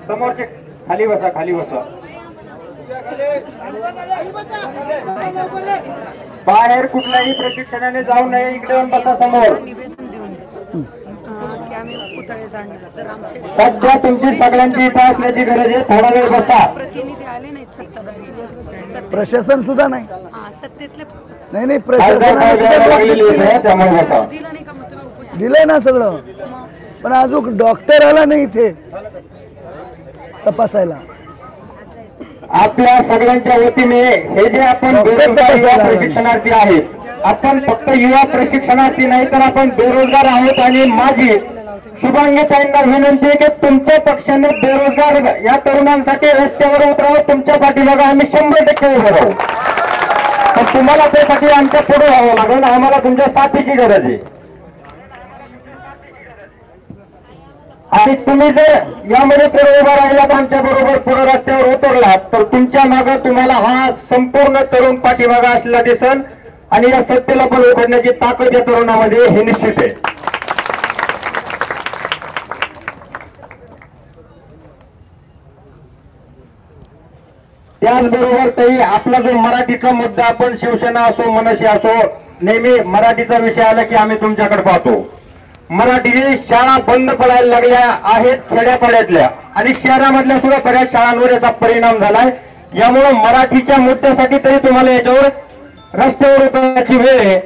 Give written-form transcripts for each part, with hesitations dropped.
समोरचे खाली बसा, खाली बसा. बाहेर कुठल्याही प्रशिक्षणाने जाऊ नये, इकडे येऊन बसा समोर. सध्या तुमची सगळ्यांची इथं असण्याची गरज आहे. थोडा वेळ बसा. प्रतिनिधी आले नाहीत, सत्ताधारी प्रशासन सुद्धा नाही. सत्तेतले नाही प्रशासनाने दिलंय ना सगळं, पण अजून डॉक्टर आला नाही इथे तपासायला. आपल्या सगळ्यांच्या वतीने हे जे आपण बेरोजगार युवा प्रशिक्षणार्थी आहेत, आपण फक्त युवा प्रशिक्षणार्थी नाही तर आपण बेरोजगार आहोत. आणि माझी शुभांगीताईंना विनंती आहे की तुमच्या पक्षाने बेरोजगार या तरुणांसाठी रस्त्यावर उतरावं. तुमच्या पाठीमागे आम्ही 100% उभे राहू. पण तुम्हाला त्यासाठी आमच्या पुढे व्हावं लागेल. आम्हाला तुमच्या साथीची गरज आहे. आणि तुम्ही जर यामध्ये पुढे उभा राहिलात, आमच्या बरोबर पुढे रस्त्यावर उतरलात, तर तुमच्या मागे तुम्हाला हा संपूर्ण तरुण पाठीमागा असलेला दिसन. आणि या सत्तेला पण उघडण्याची ताकद या तरुणामध्ये हे निश्चित आहे. त्याचबरोबर ताई, आपला जो मराठीचा मुद्दा, आपण शिवसेना असो मनसे असो, नेहमी मराठीचा विषय आला की आम्ही तुमच्याकडे पाहतो. मराठी शाळा बंद पडायला लागल्या आहेत खेड्यापाड्यातल्या, आणि शहरामधल्या सुद्धा बऱ्याच शाळांवर याचा परिणाम झालाय. यामुळे मराठीच्या मुद्द्यासाठी तरी तुम्हाला याच्यावर रस्त्यावर उतरण्याची वेळ आहे.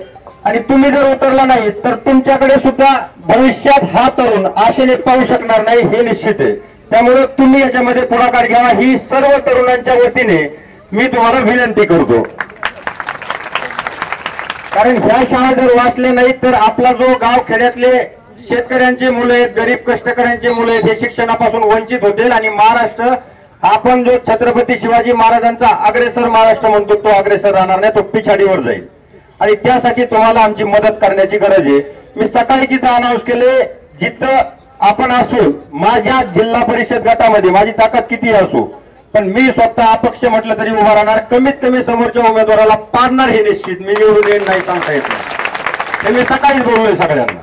आणि तुम्ही जर उतरला नाही तर तुमच्याकडे सुद्धा भविष्यात हा तरुण आशेने पाहू शकणार नाही, हे निश्चित आहे. त्यामुळे तुम्ही याच्यामध्ये पुढाकार घ्यावा ही सर्व तरुणांच्या वतीने मी तुम्हाला विनंती करतो. कारण ह्या शाळा जर वाचल्या नाहीत तर आपला जो गाव खेड्यातले शेतकऱ्यांचे मुलं आहेत, गरीब कष्टकऱ्यांचे मुलं आहेत, हे शिक्षणापासून वंचित होतील. आणि महाराष्ट्र, आपण जो छत्रपती शिवाजी महाराजांचा अग्रेसर महाराष्ट्र म्हणतो, तो अग्रेसर राहणार नाही, तो पिछाडीवर जाईल. आणि त्यासाठी तुम्हाला आमची मदत करण्याची गरज आहे. मी सकाळी जिथं अनाऊन्स केले, जिथं आपण असू, माझ्या जिल्हा परिषद गटामध्ये माझी ताकद किती असो, पण मी स्वतः अपक्ष म्हटलं तरी उभा राहणार. कमीत कमी समोरच्या उमेदवाराला पाडणार हे निश्चित. मी निवडून येईल नाही सांगता येत नाही, हे मी सकाळीच बोललोय सगळ्यांना.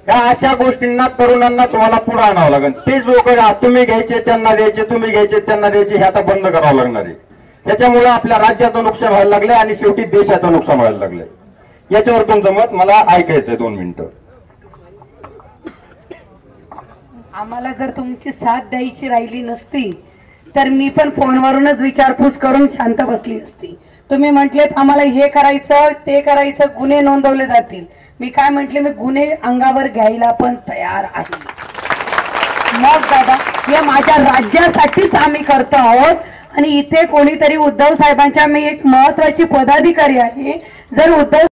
या अशा गोष्टींना तरुणांना तुम्हाला पुढे आणावं लागेल. तेच लोक तुम्ही घ्यायचे त्यांना द्यायचे, तुम्ही घ्यायचे त्यांना द्यायचे, हे आता बंद करावं लागणार आहे. त्याच्यामुळे आपल्या राज्याचं नुकसान व्हायला लागलंय आणि शेवटी देशाचं नुकसान व्हायला लागलंय. याच्यावर तुमचं मत मला ऐकायचंय 2 मिनिटं. आम्हाला जर तुमची साथ द्यायची राहिली नसती तर मी पण फोनवरूनच विचारपूस करून शांत बसली असती. तुम्ही म्हटलेत आम्हाला हे करायचं ते करायचं, गुन्हे नोंदवले जातील. मी काय म्हटले, मी गुन्हे अंगावर घ्यायला पण तयार आहे. मग दादा, हे माझ्या राज्यासाठीच आम्ही करतो आहोत. आणि इथे कोणीतरी उद्धव साहेबांच्या, मी एक महत्वाची पदाधिकारी आहे, जर उद्धव